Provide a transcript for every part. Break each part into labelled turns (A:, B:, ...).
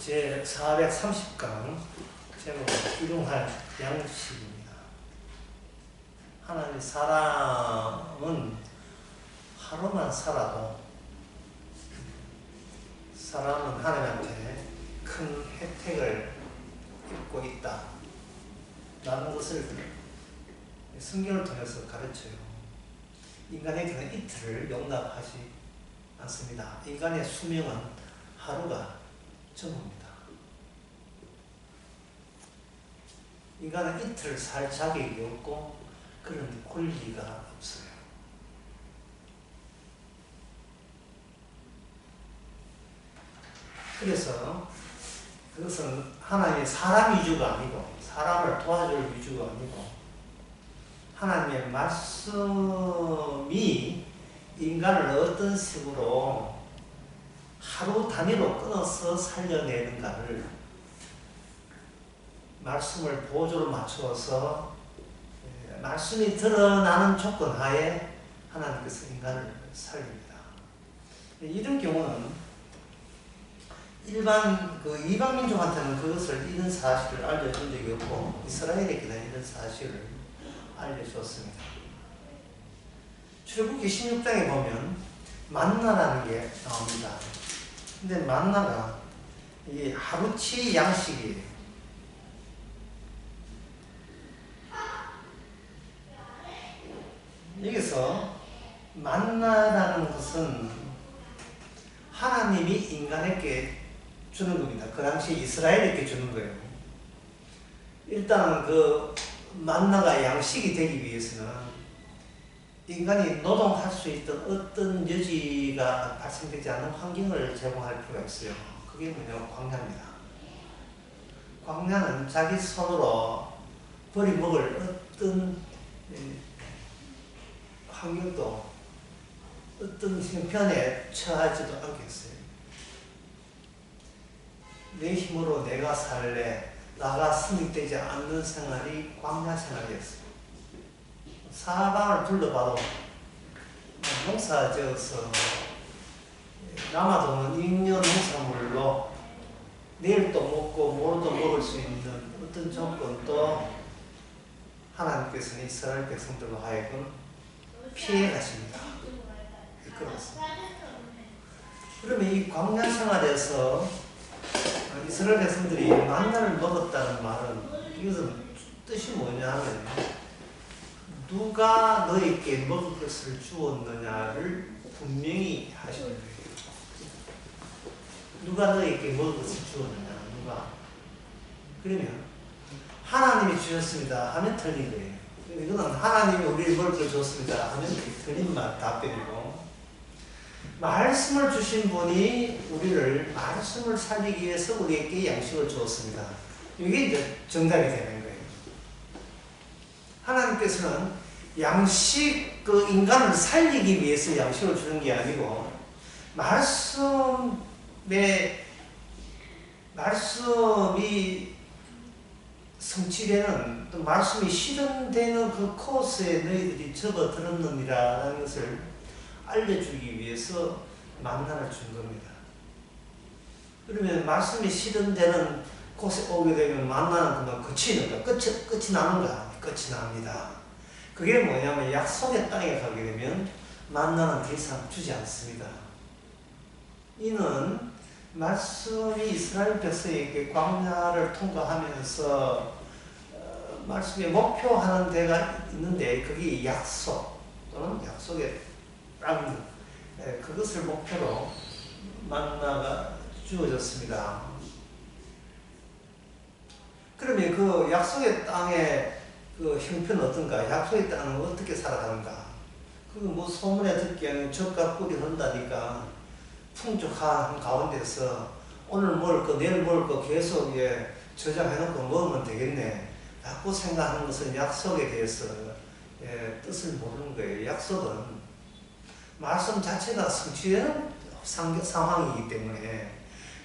A: 제 430강 제목 일용할 양식입니다. 하나님 사람은 하루만 살아도 사람은 하나님한테 큰 혜택을 입고 있다 라는 것을 성경을 통해서 가르쳐요. 인간에게는 이틀을 용납하지 않습니다. 인간의 수명은 하루가 전부입니다. 인간은 이틀 살 자격이 없고 그런 권리가 없어요. 그래서 그것은 하나님의 사람 위주가 아니고 사람을 도와줄 위주가 아니고 하나님의 말씀이 인간을 어떤 식으로 하루 단위로 끊어서 살려내는가를 말씀을 보조로 맞추어서 말씀이 드러나는 조건 하에 하나님께서 인간을 살립니다. 이런 경우는 일반 이방 민족한테는 그것을 이런 사실을 알려준 적이 없고 이스라엘에게는 이런 사실을 알려줬습니다. 출애굽기 16장에 보면 만나라는 게 나옵니다. 근데 만나가 이게 하루치 양식이에요. 여기서 만나라는 것은 하나님이 인간에게 주는 겁니다. 그 당시 이스라엘에게 주는 거예요. 일단은 그 만나가 양식이 되기 위해서는 인간이 노동할 수 있던 어떤 여지가 발생되지 않는 환경을 제공할 필요가 있어요. 그게 뭐냐면 광야입니다. 광야는 자기 손으로 버리 먹을 어떤 환경도 어떤 형편에 처하지도 않겠어요. 내 힘으로 내가 살래, 나가 승리되지 않는 생활이 광야 생활이었어요. 사방을 둘러봐도 농사 지어서 남아도는 잉여 농산물로 내일도 먹고 모레도 먹을 수 있는 어떤 조건도 하나님께서는 이스라엘 백성들로 하여금 피해 가십니다. 그렇습니다. 그러면 이 광야 생활에서 이스라엘 백성들이 만나를 먹었다는 말은 이것은 뜻이 뭐냐 하면 누가 너에게 먹을 것을 주었느냐를 분명히 하시는 거예요. 누가 너에게 먹을 것을 주었느냐, 누가. 그러면 하나님이 주셨습니다 하면 틀린 거예요. 이거는 하나님이 우리를 먹을 걸 줬습니다 하면 틀린 말 답변이고, 말씀을 주신 분이 우리를 말씀을 살리기 위해서 우리에게 양식을 주었습니다. 이게 이제 정답이 되는 거예요. 하나님께서는 양식, 인간을 살리기 위해서 양식을 주는 게 아니고, 말씀이 성취되는, 또 말씀이 실현되는 그 코스에 너희들이 접어들었느니라는 것을 알려주기 위해서 만나를 준 겁니다. 그러면 말씀이 실현되는 곳에 오게 되면 만나는 그만 끝이 나는가? 끝이 납니다. 그게 뭐냐면 약속의 땅에 가게 되면 만나는 더 이상 주지 않습니다. 이는 말씀이 이스라엘 백성에게 광야를 통과하면서 말씀에 목표하는 데가 있는데 그게 약속 또는 약속의 땅, 그것을 목표로 만나가 주어졌습니다. 그러면 그 약속의 땅의 그 형편은 어떤가? 약속의 땅은 어떻게 살아가는가? 뭐 소문에 듣기에는 젖과 꿀이 흐른다니까 풍족한 가운데서 오늘 먹을 거, 내일 먹을 거 계속 저장해놓고 먹으면 되겠네 라고 생각하는 것은 약속에 대해서 뜻을 모르는 거예요. 약속은 말씀 자체가 성취되는 상황이기 때문에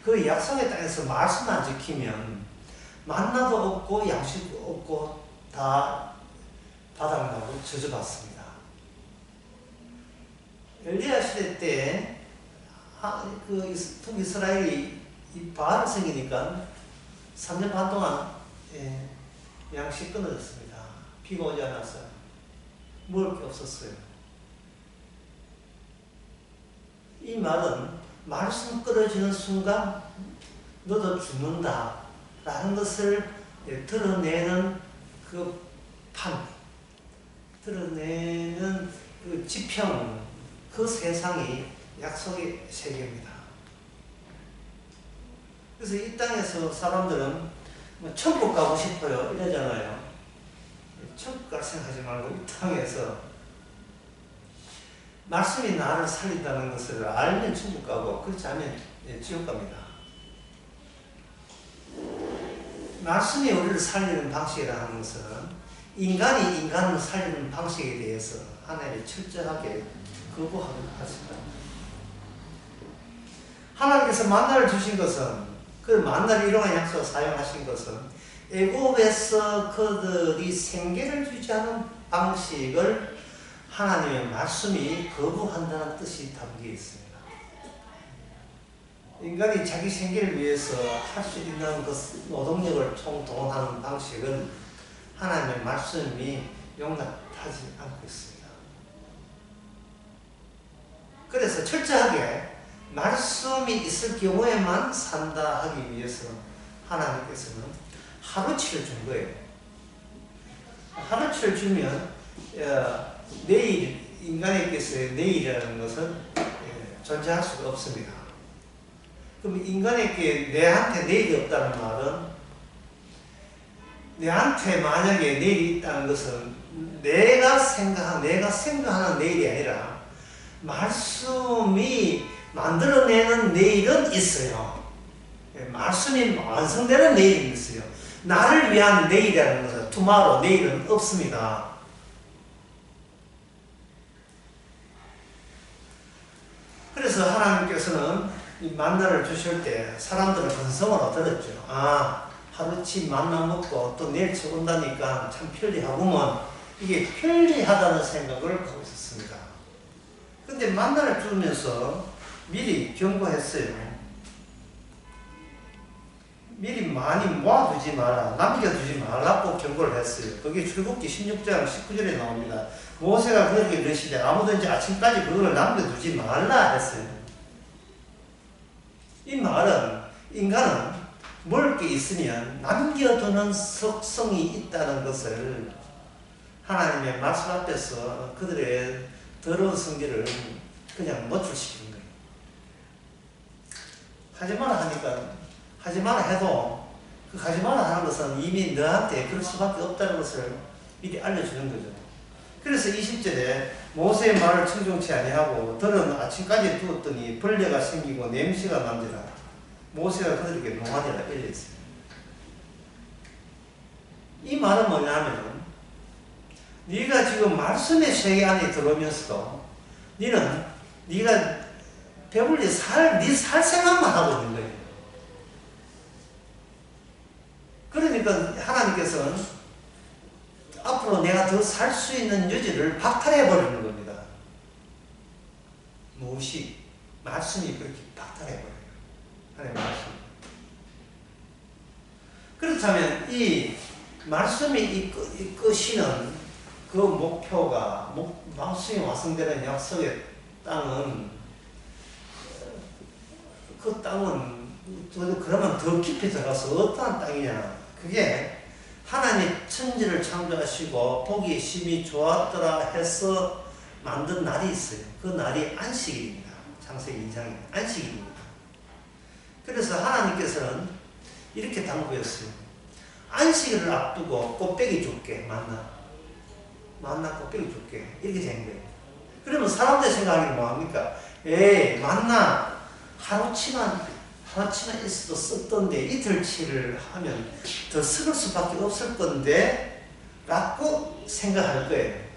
A: 그 약속의 땅에서 말씀 안 지키면 만나도 없고 양식도 없고 다 바닥나고 저주받습니다. 엘리야 시대 때 북이스라엘이 이 바알 생기니까 3년 반 동안 양식 끊어졌습니다. 비가 오지 않았어요. 먹을 게 없었어요. 이 말은 말씀 끊어지는 순간 너도 죽는다 라는 것을 드러내는 그 드러내는 그 지평, 그 세상이 약속의 세계입니다. 그래서 이 땅에서 사람들은 천국 가고 싶어요 이러잖아요. 천국 갈 생각하지 말고 이 땅에서 말씀이 나를 살린다는 것을 알면 천국 가고 그렇지 않으면 지옥 갑니다. 말씀이 우리를 살리는 방식이라는 것은 인간이 인간을 살리는 방식에 대해서 하나님이 철저하게 거부하십니다. 하나님께서 만나를 주신 것은 그 만나를 이용한 약속을 사용하신 것은 애굽에서 그들이 생계를 유지하는 방식을 하나님의 말씀이 거부한다는 뜻이 담겨 있습니다. 인간이 자기 생계를 위해서 할 수 있는 그 노동력을 총동원하는 방식은 하나님의 말씀이 용납하지 않고 있습니다. 그래서 철저하게 말씀이 있을 경우에만 산다 하기 위해서 하나님께서는 하루치를 준 거예요. 하루치를 주면 내일, 인간에게서의 내일이라는 것은 존재할 수가 없습니다. 그럼 인간에게 내한테 내일이 없다는 말은 내한테 만약에 내일이 있다는 것은 내가 생각하는 내일이 아니라 말씀이 만들어내는 내일은 있어요. 말씀이 완성되는 내일이 있어요. 나를 위한 내일이라는 것은 tomorrow, 내일은 없습니다. 그래서 하나님께서는 이 만나를 주실 때 사람들은 근성으로 들었죠. 하루치 만나 먹고 또 내일치 온다니까 참 편리하구먼. 이게 편리하다는 생각을 하고 있었습니다. 근데 만나를 주면서 미리 경고했어요. 미리 많이 모아두지 마라, 남겨두지 말라고 경고를 했어요. 그게 출애굽기 16장 19절에 나옵니다. 모세가 그렇게 이르시되 아무든지 아침까지 그걸 남겨두지 말라 했어요. 이 말은 인간은 먹을 게 있으면 남겨두는 속성이 있다는 것을 하나님의 말씀 앞에서 그들의 더러운 성질을 그냥 노출시키는 거예요. 하지 마라 하니까 하지 마라 해도 그 하지 마라 하는 것은 이미 너한테 그럴 수밖에 없다는 것을 미리 알려주는 거죠. 그래서 20절에 모세의 말을 청종치 아니하고 들은 아침까지 두었더니 벌레가 생기고 냄새가 난지라 모세가 그들에게 노하니라 일렀어요. 이 말은 뭐냐면 네가 지금 말씀의 세계 안에 들어오면서도 네가 배불리 네 살 생각만 하고 있는 거예요. 그러니까 하나님께서는 앞으로 내가 더 살 수 있는 여지를 박탈해버리는 겁니다. 무엇이? 말씀이 그렇게 박탈해버려요. 하나님의 말씀. 그렇다면 이 말씀이 이끄시는 그 목표가 말씀이 완성되는 약속의 땅은 그 땅은 그러면 더 깊이 들어가서 어떠한 땅이냐? 그게 하나님이 천지를 창조하시고 보기 심히 좋았더라 해서 만든 날이 있어요. 그 날이 안식일입니다. 창세기 2장에 안식일입니다. 그래서 하나님께서는 이렇게 당부했어요. 안식일을 앞두고 꽃배기 줄게. 만나 꽃배기 줄게. 이렇게 된 거예요. 그러면 사람들이 생각하기는 뭐합니까? 만나 하루치만 있어도 썼던데 이틀치를 하면 더 썩을 수밖에 없을 건데 라고 생각할 거예요.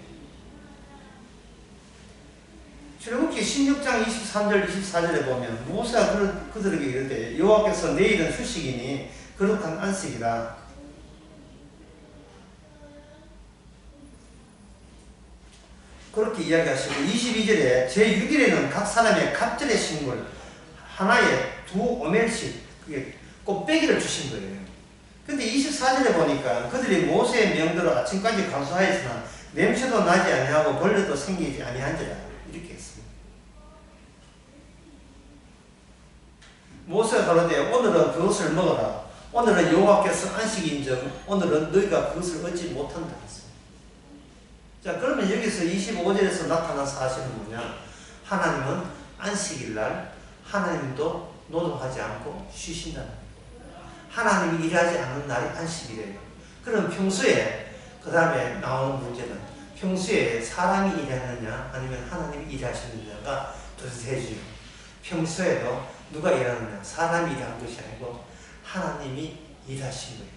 A: 출애굽기 16장 23절 24절에 보면 모세가 그들에게 이르되 여호와께서 내일은 휴식이니 거룩한 안식이라. 그렇게 이야기하시고 22절에 제6일에는 각 사람의 갑절의 식물 하나에 2 오멜씩 그게 꽃배기를 주신 거예요. 근데 24절에 보니까 그들이 모세의 명대로 아침까지 감수하였으나 냄새도 나지 아니하고 벌레도 생기지 아니한지라 이렇게 했습니다. 모세가 가로되 오늘은 그것을 먹어라. 오늘은 여호와께서 안식인즉 오늘은 너희가 그것을 얻지 못한다 했습니다. 자, 그러면 여기서 25절에서 나타난 사실은 뭐냐? 하나님은 안식일날 하나님도 노동하지 않고 쉬신다는 거예요. 하나님이 일하지 않는 날이 안식이래요. 그럼 평소에 그 다음에 나오는 문제는 평소에 사람이 일하느냐 아니면 하나님이 일하시느냐가 뚜렷해지죠. 평소에도 누가 일하느냐? 사람이 일한 것이 아니고 하나님이 일하신 거예요.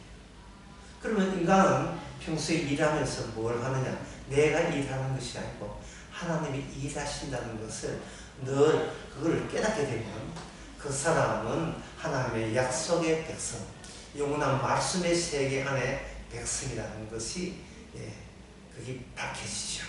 A: 그러면 인간은 평소에 일하면서 뭘 하느냐? 내가 일하는 것이 아니고 하나님이 일하신다는 것을 늘 그걸 깨닫게 되면 그 사람은 하나님의 약속의 백성, 영원한 말씀의 세계 안에 백성이라는 것이 그게 밝혀지죠.